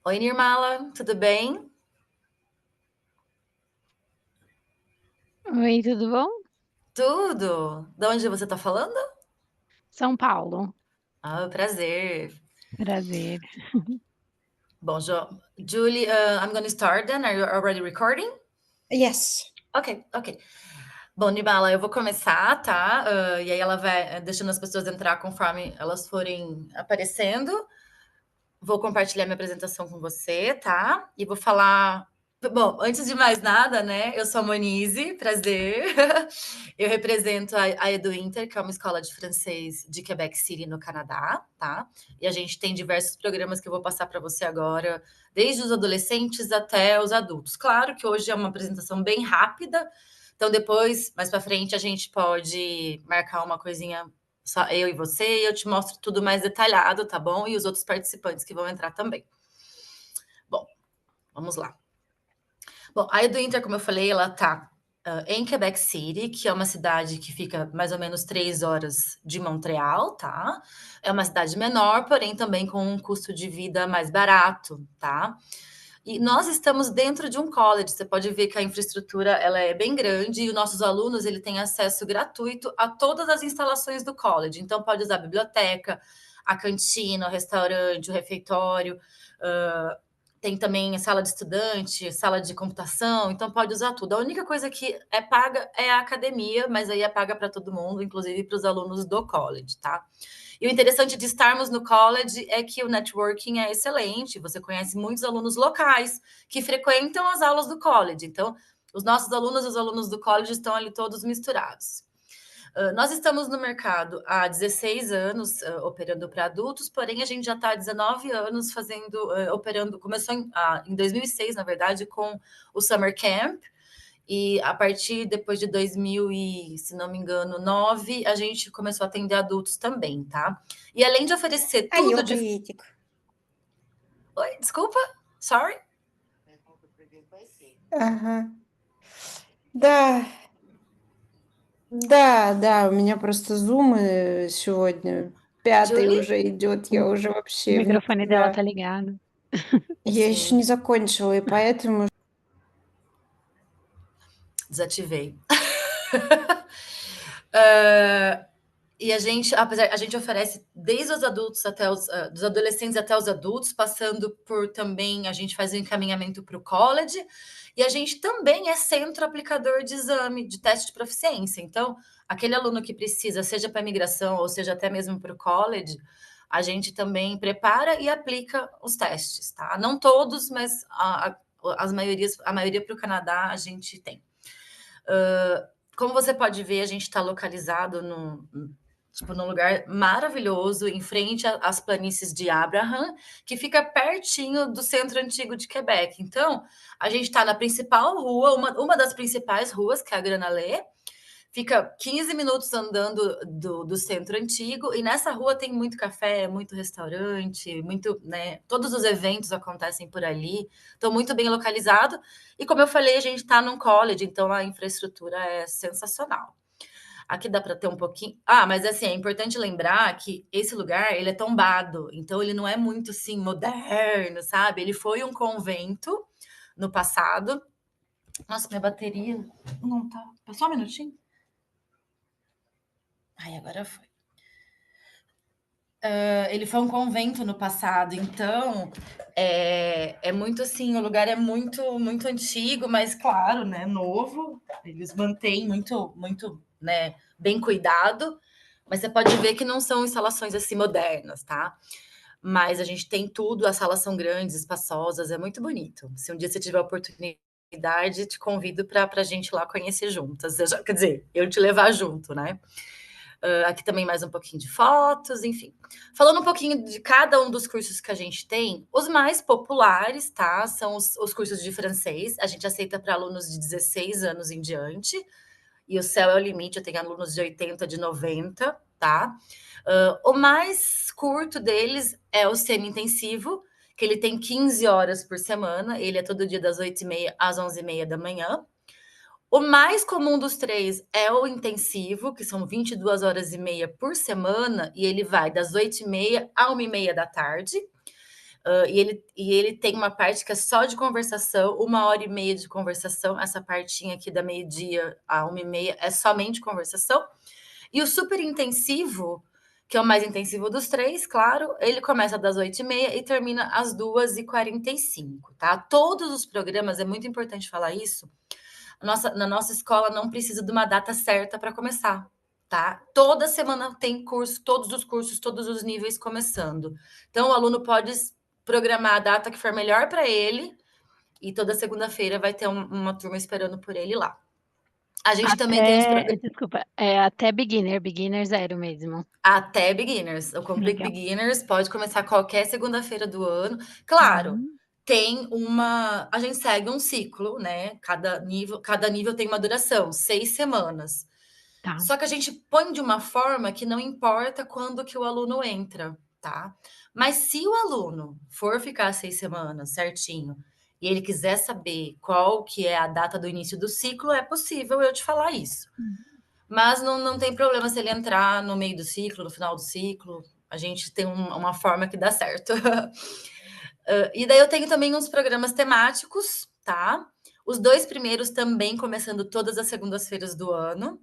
Oi, Nirmala, tudo bem? Oi, tudo bom? Tudo! De onde você está falando? São Paulo. Prazer. Prazer. Bom, Julie, I'm going to start then. Are you already recording? Yes. Ok. Bom, Nirmala, eu vou começar, tá? E aí ela vai deixando as pessoas entrar conforme elas forem aparecendo. Vou compartilhar minha apresentação com você, tá? E vou falar. Bom, antes de mais nada, né? Eu sou a Monize, prazer. Eu represento a Edu Inter, que é uma escola de francês de Quebec City, no Canadá, tá? E a gente tem diversos programas que eu vou passar para você agora, desde os adolescentes até os adultos. Claro que hoje é uma apresentação bem rápida, então depois, mais para frente, a gente pode marcar uma coisinha só eu e você, e eu te mostro tudo mais detalhado, tá bom? E os outros participantes que vão entrar também. Bom, vamos lá. Bom, a Edu Inter, como eu falei, ela tá em Quebec City, que é uma cidade que fica mais ou menos 3 horas de Montreal, tá? É uma cidade menor, porém também com um custo de vida mais barato, tá? E nós estamos dentro de um college. Você pode ver que a infraestrutura ela é bem grande e os nossos alunos ele têm acesso gratuito a todas as instalações do college. Então pode usar a biblioteca, a cantina, o restaurante, o refeitório. Tem também sala de estudante, sala de computação, então pode usar tudo. A única coisa que é paga é a academia, mas aí é paga para todo mundo, inclusive para os alunos do college, tá? E o interessante de estarmos no college é que o networking é excelente, você conhece muitos alunos locais que frequentam as aulas do college. Então, os nossos alunos e os alunos do college estão ali todos misturados. Nós estamos no mercado há 16 anos operando para adultos, porém a gente já está há 19 anos operando, começou em 2006, na verdade, com o Summer Camp, e a partir depois de 2000 e, se não me engano, 9, a gente começou a atender adultos também, tá? E além de oferecer Aí, tudo ó, de... crítico. Oi, desculpa, sorry. Ага. Да, да, у меня просто зумы сегодня пятый Julie? уже идет, я уже O вообще в microfone dela никуда. tá ligado. Я еще Sim, не закончила, и поэтому... desativei. Uh, E a gente oferece desde os adultos até dos adolescentes até os adultos, passando por também, a gente faz o encaminhamento para o college, e a gente também é centro aplicador de exame, de teste de proficiência. Então, aquele aluno que precisa, seja para migração ou seja até mesmo para o college, a gente também prepara e aplica os testes, tá? Não todos, mas a maioria para o Canadá a gente tem. Como você pode ver, a gente está localizado num lugar maravilhoso, em frente às planícies de Abraham, que fica pertinho do centro antigo de Quebec. Então, a gente está na principal rua, uma das principais ruas, que é a Granalé, fica 15 minutos andando do centro antigo, e nessa rua tem muito café, muito restaurante, muito, né? Todos os eventos acontecem por ali, estão muito bem localizado. E como eu falei, a gente está num college, então a infraestrutura é sensacional. Aqui dá para ter um pouquinho. Mas assim, é importante lembrar que esse lugar ele é tombado, então ele não é muito assim moderno, sabe? Ele foi um convento no passado. Nossa, minha bateria não tá. Só um minutinho. Ai, agora foi. Ele foi um convento no passado, então é muito assim, o lugar é muito antigo, mas claro, né, novo. Eles mantêm muito, né, bem cuidado, mas você pode ver que não são instalações assim modernas, tá? Mas a gente tem tudo, as salas são grandes, espaçosas, é muito bonito. Se um dia você tiver a oportunidade, te convido para a gente ir lá conhecer juntas. Quer dizer, eu te levar junto, né? Aqui também mais um pouquinho de fotos, enfim. Falando um pouquinho de cada um dos cursos que a gente tem, os mais populares, tá? São os cursos de francês. A gente aceita para alunos de 16 anos em diante. E o céu é o limite, eu tenho alunos de 80, de 90, tá? O mais curto deles é o semi-intensivo, que ele tem 15 horas por semana. Ele é todo dia das 8h30 às 11h30 da manhã. O mais comum dos três é o intensivo, que são 22 horas e meia por semana, e ele vai das 8h30 à 1h30 da tarde. E ele tem uma parte que é só de conversação, 1h30 de conversação. Essa partinha aqui da meio-dia a 1h30 é somente conversação. E o super intensivo, que é o mais intensivo dos 3, claro, ele começa das 8h30 e termina às 2h45, tá? Todos os programas, é muito importante falar isso, na nossa escola não precisa de uma data certa para começar, tá? Toda semana tem curso, todos os cursos, todos os níveis começando. Então, o aluno pode programar a data que for melhor para ele e toda segunda-feira vai ter uma turma esperando por ele lá. A gente também tem os programas... Desculpa, até beginner 0 mesmo. Até beginners. O Complete Legal. Beginners pode começar qualquer segunda-feira do ano. Claro, tem uma... A gente segue um ciclo, né? Cada nível tem uma duração, 6 semanas. Tá. Só que a gente põe de uma forma que não importa quando que o aluno entra, tá? Mas se o aluno for ficar 6 semanas certinho e ele quiser saber qual que é a data do início do ciclo, é possível eu te falar isso. Mas não tem problema se ele entrar no meio do ciclo, no final do ciclo. A gente tem uma forma que dá certo. E daí eu tenho também uns programas temáticos, tá? Os 2 primeiros também começando todas as segundas-feiras do ano,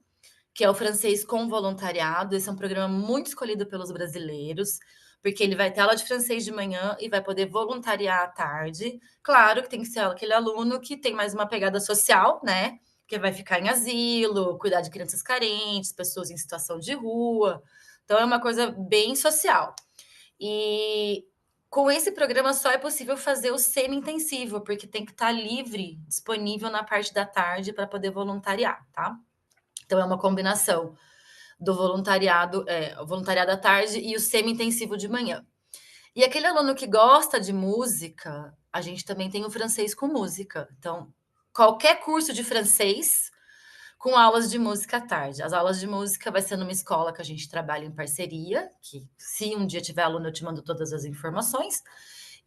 que é o Francês com Voluntariado. Esse é um programa muito escolhido pelos brasileiros, porque ele vai ter aula de francês de manhã e vai poder voluntariar à tarde. Claro que tem que ser aquele aluno que tem mais uma pegada social, né? Que vai ficar em asilo, cuidar de crianças carentes, pessoas em situação de rua. Então, é uma coisa bem social. E com esse programa só é possível fazer o semi-intensivo, porque tem que estar livre, disponível na parte da tarde para poder voluntariar, tá? Então, é uma combinação do voluntariado, o voluntariado à tarde e o semi-intensivo de manhã. E aquele aluno que gosta de música, a gente também tem o francês com música. Então, qualquer curso de francês com aulas de música à tarde. As aulas de música vai ser numa escola que a gente trabalha em parceria, que se um dia tiver aluno eu te mando todas as informações.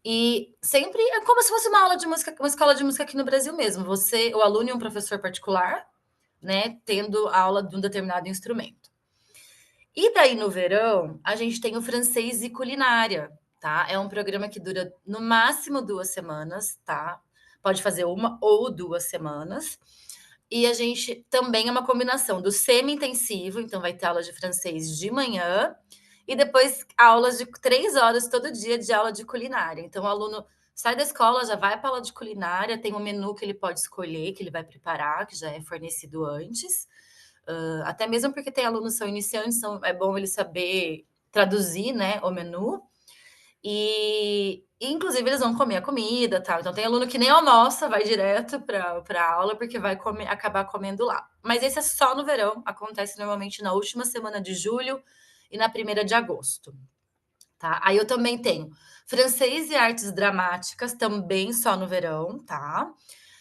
E sempre é como se fosse uma aula de música, uma escola de música aqui no Brasil mesmo. Você, o aluno e um professor particular, né, tendo aula de um determinado instrumento. E daí no verão, a gente tem o francês e culinária, tá? É um programa que dura no máximo 2 semanas, tá? Pode fazer 1 ou 2 semanas. E a gente também é uma combinação do semi-intensivo, então vai ter aula de francês de manhã e depois aulas de 3 horas todo dia de aula de culinária. Então o aluno sai da escola, já vai para aula de culinária, tem um menu que ele pode escolher, que ele vai preparar, que já é fornecido antes. Até mesmo porque tem alunos que são iniciantes, então é bom ele saber traduzir, né, o menu. E inclusive eles vão comer a comida, tal. Então tem aluno que nem almoça, vai direto para a aula porque vai acabar comendo lá. Mas esse é só no verão, acontece normalmente na última semana de julho e na 1ª de agosto, tá? Aí eu também tenho francês e artes dramáticas, também só no verão, tá?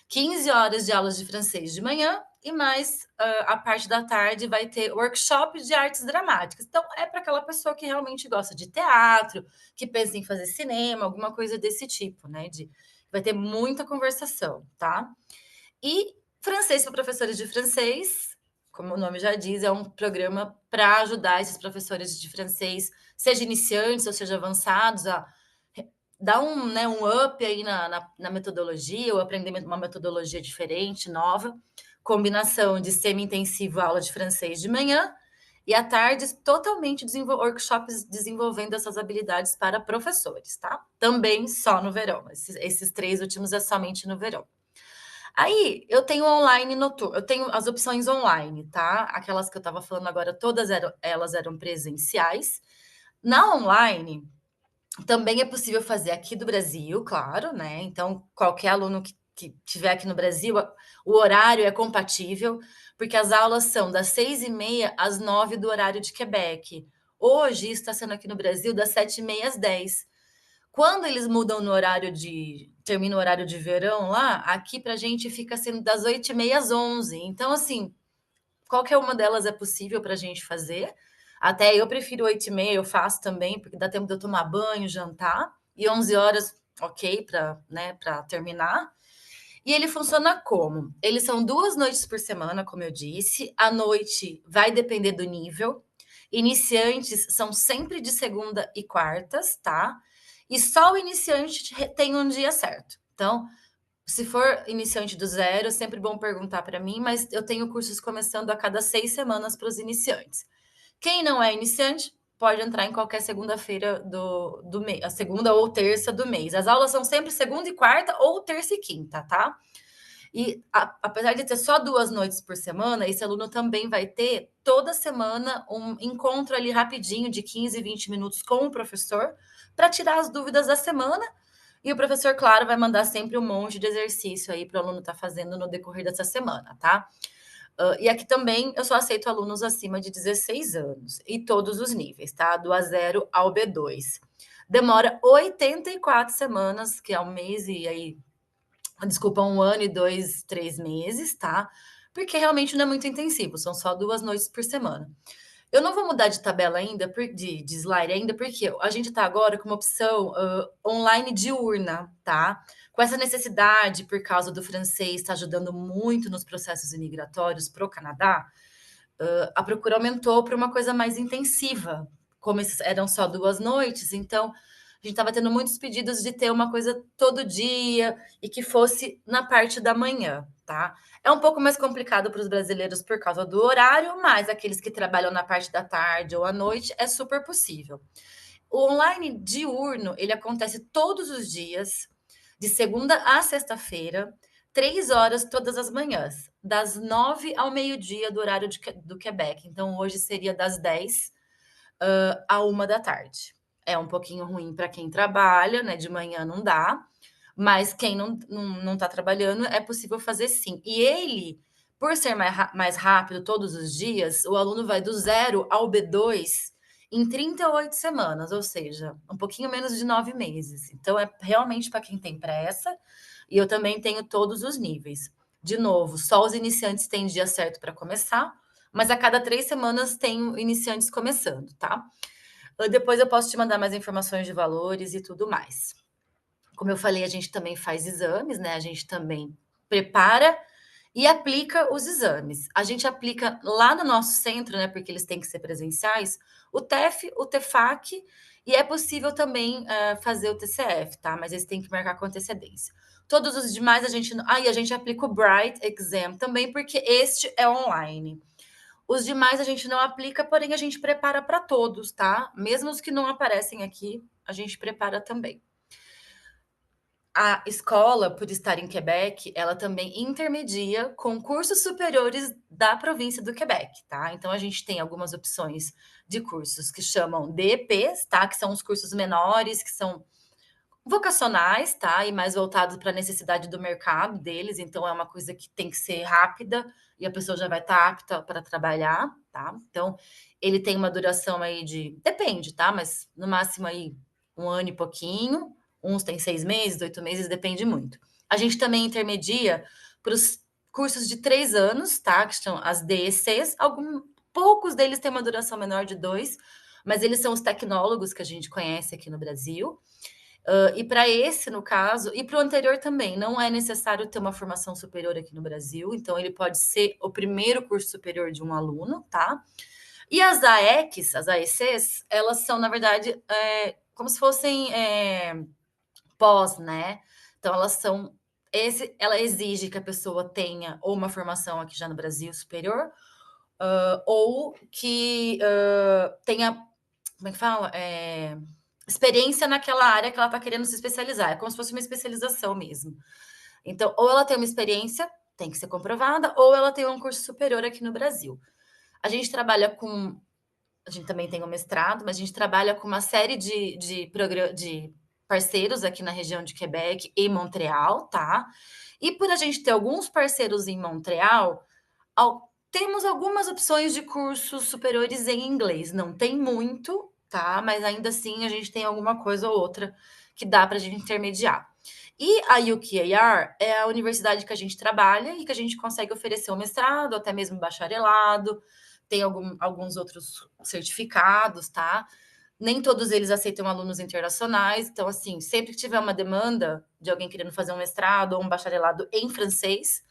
15 horas de aulas de francês de manhã e mais a parte da tarde vai ter workshop de artes dramáticas. Então, é para aquela pessoa que realmente gosta de teatro, que pensa em fazer cinema, alguma coisa desse tipo, né? Vai ter muita conversação, tá? E francês para professores de francês, como o nome já diz, é um programa para ajudar esses professores de francês, seja iniciantes ou seja avançados, a dar um up aí na metodologia, ou aprender uma metodologia diferente, nova, combinação de semi-intensivo aula de francês de manhã e à tarde totalmente workshops desenvolvendo essas habilidades para professores, tá? Também só no verão. Esses 3 últimos é somente no verão. Aí eu tenho online noturno, eu tenho as opções online, tá? Aquelas que eu estava falando agora, todas elas eram presenciais. Na online, também é possível fazer aqui do Brasil, claro, né? Então, qualquer aluno que estiver aqui no Brasil, o horário é compatível, porque as aulas são das 6h30 às 9 do horário de Quebec. Hoje está sendo aqui no Brasil das 7h30 às 10. Quando eles mudam no horário termina o horário de verão lá, aqui pra gente fica sendo das 8h30 às 11. Então, assim, qualquer uma delas é possível para a gente fazer. Até eu prefiro 8h30, eu faço também, porque dá tempo de eu tomar banho, jantar. E 11 horas, ok, para terminar. E ele funciona como? Eles são 2 noites por semana, como eu disse. A noite vai depender do nível. Iniciantes são sempre de segunda e quartas, tá? e só o iniciante tem um dia certo. Então, se for iniciante do zero, é sempre bom perguntar para mim, mas eu tenho cursos começando a cada 6 semanas para os iniciantes. Quem não é iniciante pode entrar em qualquer segunda-feira do mês, a segunda ou terça do mês. As aulas são sempre segunda e quarta ou terça e quinta, tá? E apesar de ter só 2 noites por semana, esse aluno também vai ter toda semana um encontro ali rapidinho de 15, 20 minutos com o professor para tirar as dúvidas da semana. E o professor, claro, vai mandar sempre um monte de exercício aí para o aluno estar fazendo no decorrer dessa semana, tá? E aqui também eu só aceito alunos acima de 16 anos e todos os níveis, tá? Do A0 ao B2. Demora 84 semanas, que é um mês e aí, desculpa, 1 ano e 2, 3 meses, tá? Porque realmente não é muito intensivo, são só 2 noites por semana. Eu não vou mudar de tabela ainda, de slide ainda, porque a gente está agora com uma opção online diurna, tá? Com essa necessidade, por causa do francês, está ajudando muito nos processos imigratórios para o Canadá, a procura aumentou para uma coisa mais intensiva. Como eram só 2 noites, então a gente estava tendo muitos pedidos de ter uma coisa todo dia e que fosse na parte da manhã, tá? É um pouco mais complicado para os brasileiros por causa do horário, mas aqueles que trabalham na parte da tarde ou à noite é super possível. O online diurno, ele acontece todos os dias, de segunda a sexta-feira, 3 horas todas as manhãs, das 9 ao meio-dia do horário do Quebec. Então, hoje seria das 10 à 1 da tarde. É um pouquinho ruim para quem trabalha, né? De manhã não dá, mas quem não está trabalhando é possível fazer sim. E ele, por ser mais rápido todos os dias, o aluno vai do 0 ao B2 em 38 semanas, ou seja, um pouquinho menos de 9 meses. Então, é realmente para quem tem pressa, e eu também tenho todos os níveis. De novo, só os iniciantes têm dia certo para começar, mas a cada 3 semanas tem iniciantes começando, tá? Depois eu posso te mandar mais informações de valores e tudo mais. Como eu falei, a gente também faz exames, né? A gente também prepara e aplica os exames. A gente aplica lá no nosso centro, né? Porque eles têm que ser presenciais, o TEF, o TEFAC, e é possível também fazer o TCF, tá? Mas eles têm que marcar com antecedência. Todos os demais a gente. E a gente aplica o Bright Exam também, porque este é online. Os demais a gente não aplica, porém a gente prepara para todos, tá? Mesmo os que não aparecem aqui, a gente prepara também. A escola, por estar em Quebec, ela também intermedia com cursos superiores da província do Quebec, tá? Então, a gente tem algumas opções de cursos que chamam DEPs, tá? Que são os cursos menores, que são vocacionais, tá? E mais voltados para a necessidade do mercado deles. Então, é uma coisa que tem que ser rápida e a pessoa já vai estar apta para trabalhar, tá? Então, ele tem uma duração aí de... Depende, tá? Mas no máximo aí 1 ano e pouquinho. Uns têm 6 meses, 8 meses, depende muito. A gente também intermedia para os cursos de 3 anos, tá? Que são as DECs. Poucos deles têm uma duração menor de 2, mas eles são os tecnólogos que a gente conhece aqui no Brasil. E para esse, no caso, e para o anterior também, não é necessário ter uma formação superior aqui no Brasil, então ele pode ser o primeiro curso superior de um aluno, tá? E as AECs, as AECs, elas são, na verdade, como se fossem pós, né? Então, elas são. Ela exige que a pessoa tenha ou uma formação aqui já no Brasil superior, ou que tenha. Como é que fala? Experiência naquela área que ela está querendo se especializar. É como se fosse uma especialização mesmo. Então, ou ela tem uma experiência, tem que ser comprovada, ou ela tem um curso superior aqui no Brasil. A gente trabalha com. A gente também tem um mestrado, mas a gente trabalha com uma série de parceiros aqui na região de Quebec e Montreal, tá? E por a gente ter alguns parceiros em Montreal, temos algumas opções de cursos superiores em inglês. Não tem muito, tá? Mas ainda assim a gente tem alguma coisa ou outra que dá para a gente intermediar. E a UQAR é a universidade que a gente trabalha e que a gente consegue oferecer um mestrado, até mesmo bacharelado, tem alguns outros certificados, tá? Nem todos eles aceitam alunos internacionais, então, assim, sempre que tiver uma demanda de alguém querendo fazer um mestrado ou um bacharelado em francês,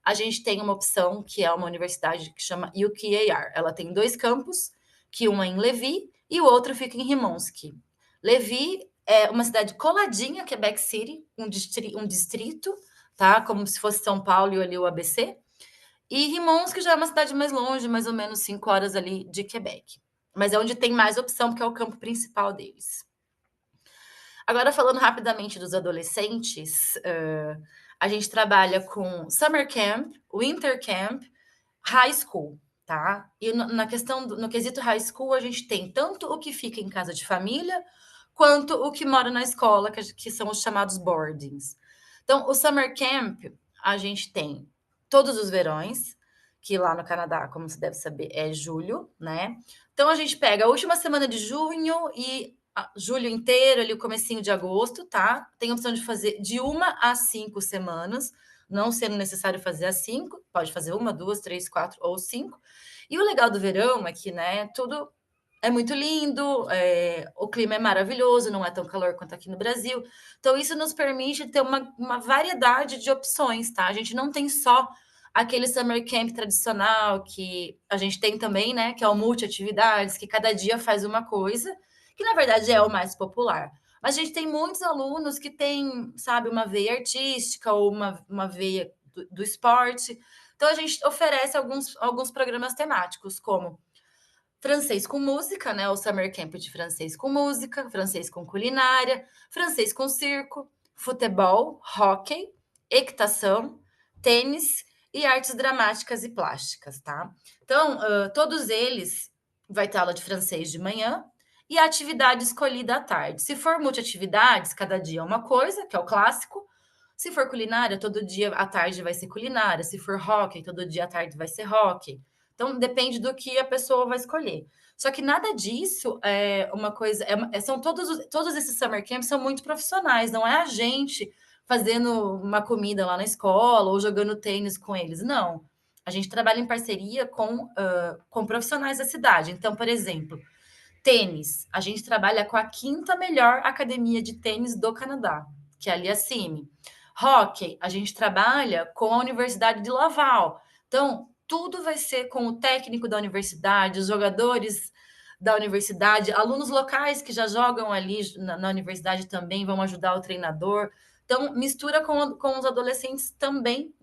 a gente tem uma opção que é uma universidade que chama UQAR. Ela tem 2 campos, que um é em Lévis e o outro fica em Rimouski. Lévis é uma cidade coladinha, Quebec City, um distrito, tá? Como se fosse São Paulo e ali o ABC. E Rimouski já é uma cidade mais longe, mais ou menos 5 horas ali de Quebec. Mas é onde tem mais opção, porque é o campo principal deles. Agora, falando rapidamente dos adolescentes, a gente trabalha com Summer Camp, Winter Camp, High School, tá? E na questão, no quesito High School, a gente tem tanto o que fica em casa de família, quanto o que mora na escola, que são os chamados boardings. Então, o Summer Camp, a gente tem todos os verões, que lá no Canadá, como você deve saber, é julho, né? Então, a gente pega a última semana de junho e julho inteiro, ali o comecinho de agosto, tá? Tem a opção de fazer de 1 a 5 semanas, não sendo necessário fazer as 5, pode fazer 1, 2, 3, 4 ou 5. E o legal do verão é que, né, tudo é muito lindo, o clima é maravilhoso, não é tão calor quanto aqui no Brasil. Então, isso nos permite ter uma variedade de opções, tá? A gente não tem só aquele summer camp tradicional que a gente tem também, né? Que é o multi-atividades, que cada dia faz uma coisa, que na verdade é o mais popular. Mas a gente tem muitos alunos que têm, sabe, uma veia artística ou uma veia do esporte. Então, a gente oferece alguns programas temáticos, como francês com música, né? O Summer Camp de francês com música, francês com culinária, francês com circo, futebol, hóquei, equitação, tênis e artes dramáticas e plásticas, tá? Então, todos eles vai ter aula de francês de manhã e a atividade escolhida à tarde. Se for multiatividades, cada dia é uma coisa, que é o clássico. Se for culinária, todo dia à tarde vai ser culinária. Se for hóquei, todo dia à tarde vai ser hóquei. Então, depende do que a pessoa vai escolher. Só que nada disso é uma coisa. São todos esses summer camps são muito profissionais, não é a gente fazendo uma comida lá na escola ou jogando tênis com eles. Não. A gente trabalha em parceria com profissionais da cidade. Então, por exemplo, tênis. A gente trabalha com a 5ª melhor academia de tênis do Canadá, que é a Aliassime. Hóquei, a gente trabalha com a Universidade de Laval. Então, tudo vai ser com o técnico da universidade, os jogadores da universidade, alunos locais que já jogam ali na universidade também vão ajudar o treinador. Então, mistura com os adolescentes também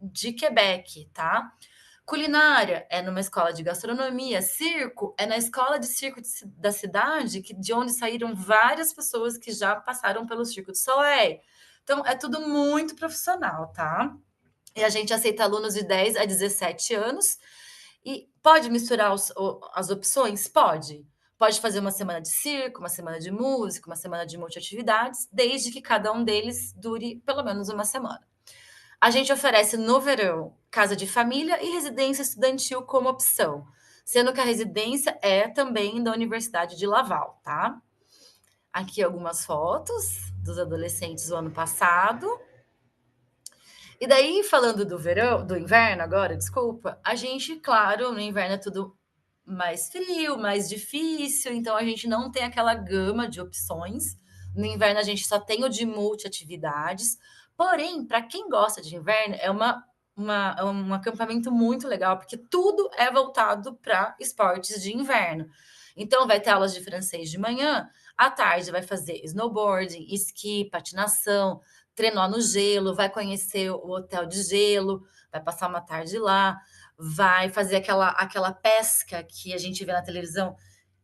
de Quebec, tá? Culinária é numa escola de gastronomia, circo é na escola de circo da cidade, de onde saíram várias pessoas que já passaram pelo Circo du Soleil. Então, é tudo muito profissional, tá? E a gente aceita alunos de 10 a 17 anos. E pode misturar as opções? Pode. Pode fazer uma semana de circo, uma semana de música, uma semana de multiatividades, desde que cada um deles dure pelo menos uma semana. A gente oferece no verão casa de família e residência estudantil como opção, sendo que a residência é também da Universidade de Laval, tá? Aqui algumas fotos dos adolescentes do ano passado. E daí, falando do verão, do inverno agora, desculpa, a gente, claro, no inverno é tudo mais frio, mais difícil, então a gente não tem aquela gama de opções. No inverno a gente só tem o de multiatividades. Porém, para quem gosta de inverno, é um acampamento muito legal, porque tudo é voltado para esportes de inverno. Então, vai ter aulas de francês de manhã, à tarde vai fazer snowboarding, esqui, patinação, trenó no gelo, vai conhecer o hotel de gelo, vai passar uma tarde lá, vai fazer aquela pesca que a gente vê na televisão,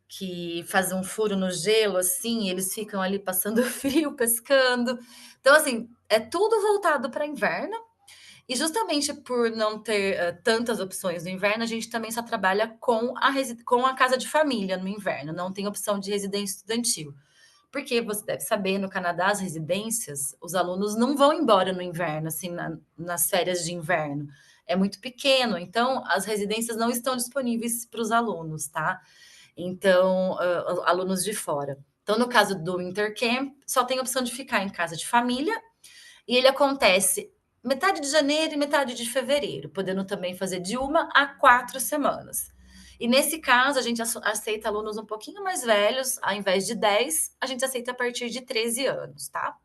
que faz um furo no gelo, assim, e eles ficam ali passando frio, pescando. Então, assim, é tudo voltado para inverno. E justamente por não ter tantas opções no inverno, a gente também só trabalha com a casa de família no inverno, não tem opção de residência estudantil. Porque você deve saber, no Canadá, as residências, os alunos não vão embora no inverno, assim, nas férias de inverno. É muito pequeno, então as residências não estão disponíveis para os alunos, tá? Então, alunos de fora. Então, no caso do Intercamp, só tem a opção de ficar em casa de família, e ele acontece metade de janeiro e metade de fevereiro, podendo também fazer de 1 a 4 semanas. E nesse caso, a gente aceita alunos um pouquinho mais velhos, ao invés de 10, a gente aceita a partir de 13 anos, tá?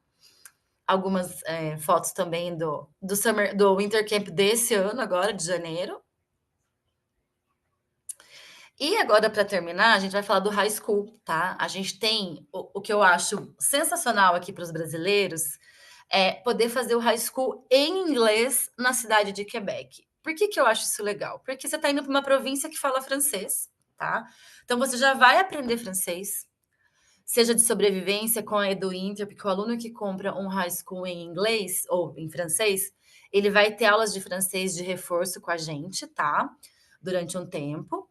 Algumas fotos também do Winter Camp desse ano, agora, de janeiro. E agora, para terminar, a gente vai falar do high school, tá? A gente tem o que eu acho sensacional aqui para os brasileiros é poder fazer o high school em inglês na cidade de Quebec. Por que, que eu acho isso legal? Porque você está indo para uma província que fala francês, tá? Então você já vai aprender francês, seja de sobrevivência com a Edu Inter, porque o aluno que compra um high school em inglês ou em francês, ele vai ter aulas de francês de reforço com a gente, tá? Durante um tempo.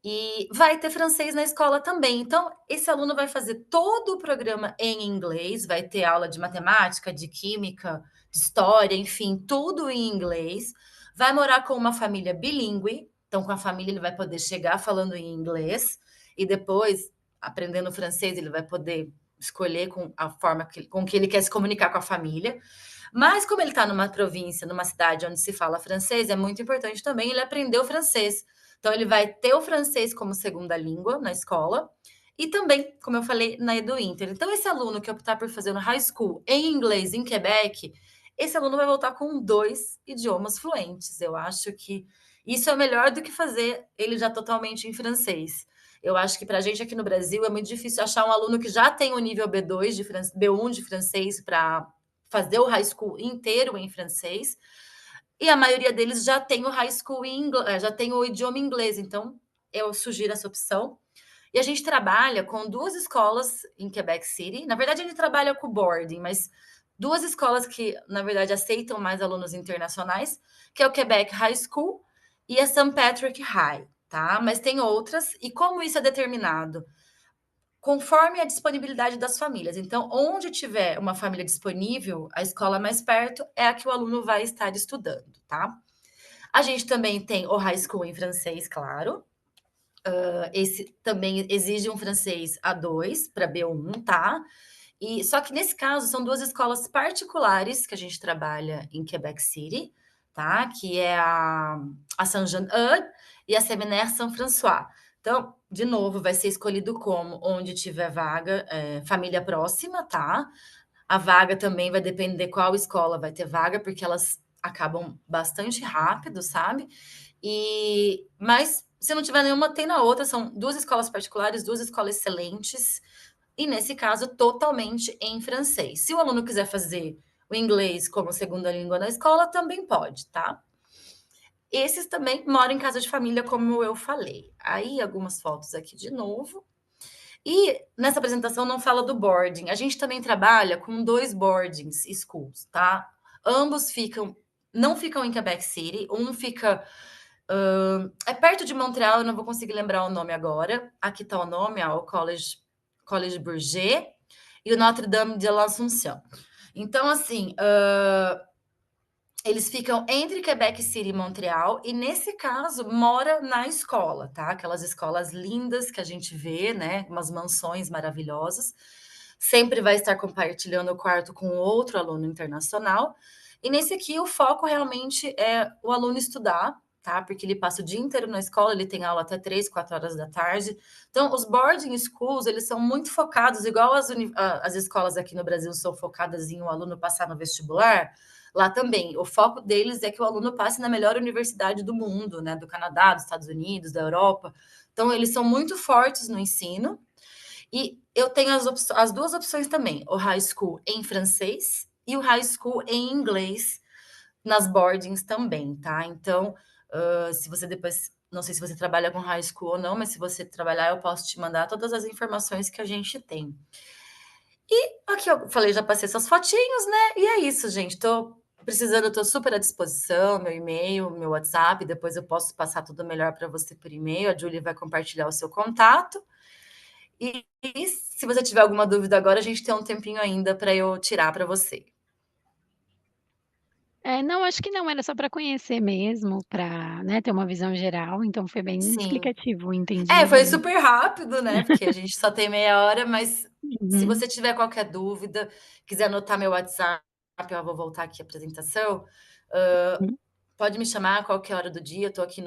E vai ter francês na escola também. Então, esse aluno vai fazer todo o programa em inglês, vai ter aula de matemática, de química, de história, enfim, tudo em inglês. Vai morar com uma família bilíngue, então com a família ele vai poder chegar falando em inglês e depois, aprendendo francês, ele vai poder escolher com a forma com que ele quer se comunicar com a família. Mas como ele está numa província, numa cidade onde se fala francês, é muito importante também ele aprender o francês. Então, ele vai ter o francês como segunda língua na escola e também, como eu falei, na Edu Inter. Então, esse aluno que optar por fazer no high school em inglês em Quebec, esse aluno vai voltar com 2 idiomas fluentes. Eu acho que isso é melhor do que fazer ele já totalmente em francês. Eu acho que para a gente aqui no Brasil é muito difícil achar um aluno que já tem o nível B2 de B1 de francês para fazer o high school inteiro em francês. E a maioria deles já tem o high school em inglês, já tem o idioma inglês, então eu sugiro essa opção. E a gente trabalha com 2 escolas em Quebec City. Na verdade, a gente trabalha com boarding, mas 2 escolas que, na verdade, aceitam mais alunos internacionais, que é o Quebec High School e a St. Patrick High, tá? Mas tem outras. E como isso é determinado? Conforme a disponibilidade das famílias. Então, onde tiver uma família disponível, a escola mais perto é a que o aluno vai estar estudando, tá? A gente também tem o high school em francês, claro. Esse também exige um francês A2 para B1, tá? E só que nesse caso são 2 escolas particulares que a gente trabalha em Quebec City, tá? Que é a Saint-Jean-Eudes e a Séminaire Saint-François. Então, de novo, vai ser escolhido como onde tiver vaga, família próxima, tá? A vaga também vai depender qual escola vai ter vaga, porque elas acabam bastante rápido, sabe? Mas se não tiver nenhuma, tem na outra. São 2 escolas particulares, 2 escolas excelentes, e nesse caso, totalmente em francês. Se o aluno quiser fazer o inglês como segunda língua na escola, também pode, tá? Esses também moram em casa de família, como eu falei. Aí, algumas fotos aqui de novo. E nessa apresentação não fala do boarding. A gente também trabalha com 2 boarding schools, tá? Ambos não ficam em Quebec City. Um fica é perto de Montreal, eu não vou conseguir lembrar o nome agora. Aqui está o nome, ó, o College Bourget e o Notre Dame de l'Assomption. Então, assim, eles ficam entre Quebec City e Montreal, e nesse caso mora na escola, tá? Aquelas escolas lindas que a gente vê, né? Umas mansões maravilhosas. Sempre vai estar compartilhando o quarto com outro aluno internacional. E nesse aqui o foco realmente é o aluno estudar, tá? Porque ele passa o dia inteiro na escola, ele tem aula até 3, 4 horas da tarde. Então, os boarding schools, eles são muito focados, igual as escolas aqui no Brasil são focadas em o aluno passar no vestibular. Lá também, o foco deles é que o aluno passe na melhor universidade do mundo, né? Do Canadá, dos Estados Unidos, da Europa. Então, eles são muito fortes no ensino. E eu tenho as 2 opções também, o high school em francês e o high school em inglês nas boardings também, tá? Então, se você depois, não sei se você trabalha com high school ou não, mas se você trabalhar, eu posso te mandar todas as informações que a gente tem. E aqui eu falei, já passei essas fotinhos, né? E é isso, gente. Tô precisando, tô super à disposição, meu e-mail, meu WhatsApp, depois eu posso passar tudo melhor para você por e-mail. A Julie vai compartilhar o seu contato. E se você tiver alguma dúvida agora, a gente tem um tempinho ainda para eu tirar para você. Não, acho que não, era só para conhecer mesmo, para, né, ter uma visão geral, então foi bem Sim. explicativo, entendi Foi bem. super rápido, né? Porque a gente só tem meia hora, mas se Uhum, você tiver qualquer dúvida, quiser anotar meu WhatsApp, eu vou voltar aqui à apresentação. hã, uhum. Pode me chamar a qualquer hora do dia. Estou aqui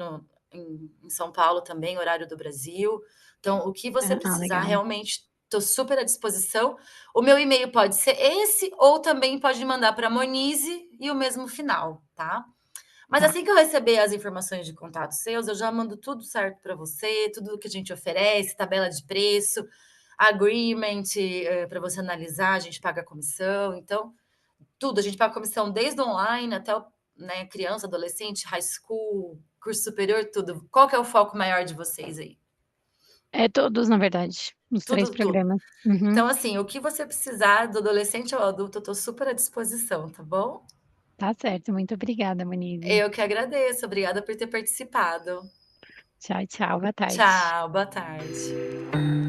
em São Paulo também, horário do Brasil. Então, o que você precisar, Legal. realmente estou super à disposição. O meu e-mail pode ser esse, ou também pode mandar para Monize e o mesmo final, tá? Mas Tá. assim que eu receber as informações de contatos seus, eu já mando tudo certo para você, tudo que a gente oferece, tabela de preço, agreement, para você analisar, a gente paga comissão, então tudo, a gente paga comissão desde o online até o, né, criança, adolescente, high school, curso superior, tudo. Qual que é o foco maior de vocês aí? É todos, na verdade, os 3 Tudo, tudo. programas. Uhum. Então, assim, o que você precisar do adolescente ao adulto, eu tô super à disposição, tá bom? Tá certo, muito obrigada, Monize. Eu que agradeço, obrigada por ter participado. Tchau, tchau, boa tarde. Tchau, boa tarde.